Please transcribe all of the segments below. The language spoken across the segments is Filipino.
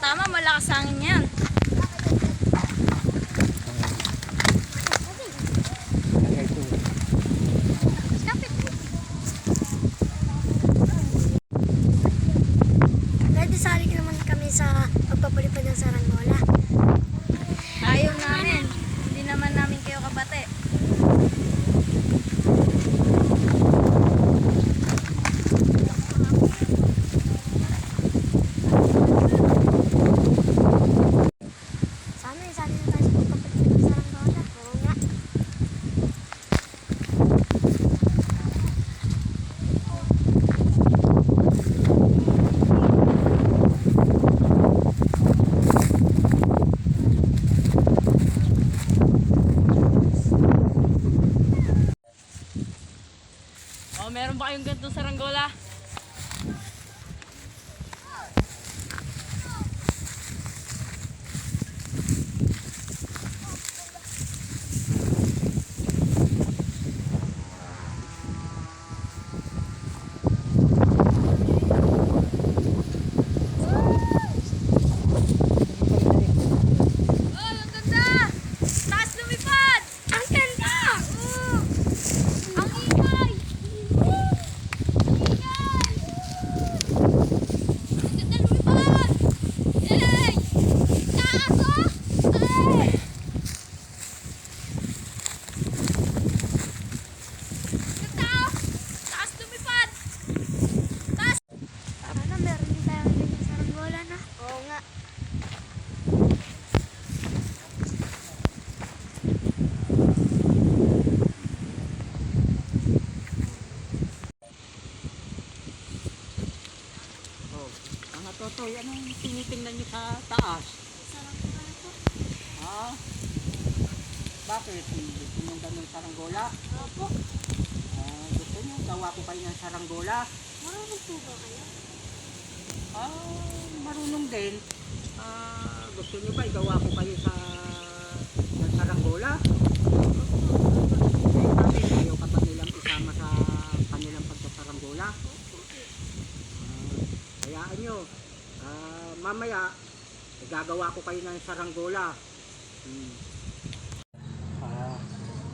tama, malakas hangin yan. Sali naman kami sa pagpapalipad ng saranggola. Ayaw namin. Hindi naman namin kayo kabate. Sana isali na tayo sa pagpapalipad ng saranggola. Oo nga. Oh, meron ba kayong ganitong saranggola? Totoy, anong tinitingnan niyo sa taas? Saranggola po. Ha? Bakit? Gusto niyo ganun saranggola? Opo. Gusto niyo gawa ko kayo ng saranggola? Marunong po ba kayo? Marunong din. Gusto niyo ba igawa ko kayo ng saranggola? Bakit ayaw ka ba nilang isama sa kanilang pagkasaranggola? Hayaan nyo. Mamaya, gagawa ko kayo ng saranggola.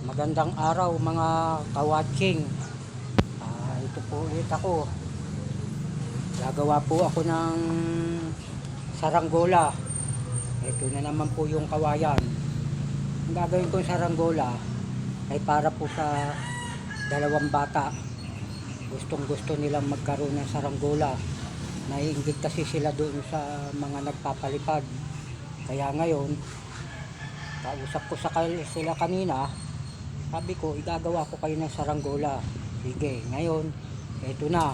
Magandang araw mga kawatching. Ito po ulit ako. Gagawa po ako ng saranggola. Ito na naman po yung kawayan. Ang gagawin ko yung saranggola ay para po sa dalawang bata. Gustong gusto nilang magkaroon ng saranggola. Naiinggit kasi sila doon sa mga nagpapalipad. Kaya ngayon, kausap ko sila kanina, sabi ko, igagawa ko kayo ng saranggola. Sige, ngayon, eto na,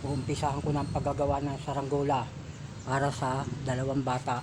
uumpisahan ko ng paggagawa ng saranggola para sa dalawang bata.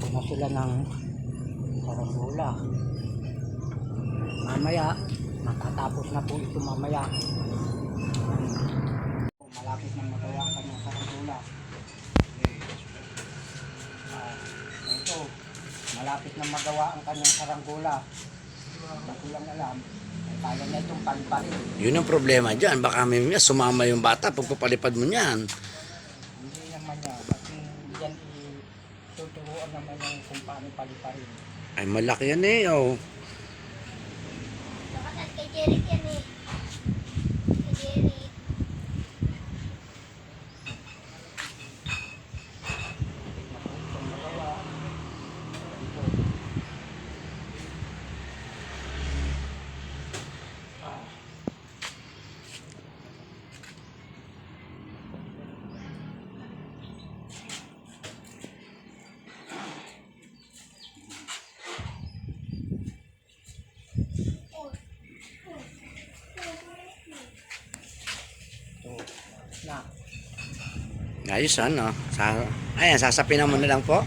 Na sila ng saranggola. Mamaya matatapos na po ito mamaya. Malapit na magawa ang kanyang saranggola. Ito, malapit na magawa ang kanyang saranggola. Hindi lang alam, ay kaya na itong paliparin. Yun ang problema dyan. Baka may sumama yung bata pagpapalipad mo niyan. Hindi naman yan. Kasi yan tuturuan naman yung kung paano paliparin. Ay malaki yan eh. Oh. Baka kay Jerry yan eh. Kay Jerry. Ayos ano. Ayan, sasapinan mo na lang po.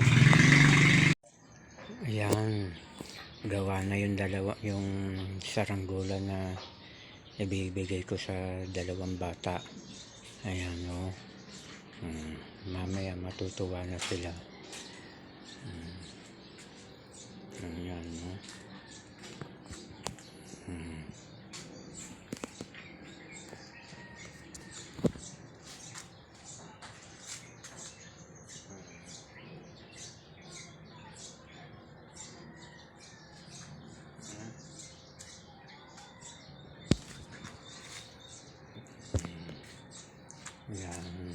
Ayan, gawa na yung saranggola na ibibigay ko sa dalawang bata. Ayan o. Mamaya matutuwa na sila. Ayan o. Ayan.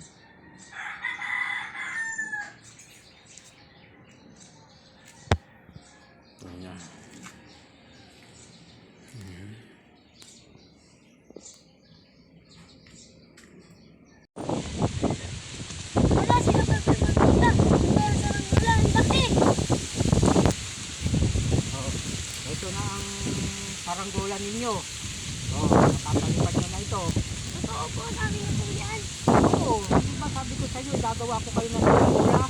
Ayan. Wala sila pa pagpunta. Pero sa Rangola, ang laki. Oh, ito na ang saranggola ninyo. Oh, napapalipad nyo na ito. Totoo po, sabi niyo po yan. Oo, di ba sabi ko sa inyo, gagawa ko kayo ng saranggola?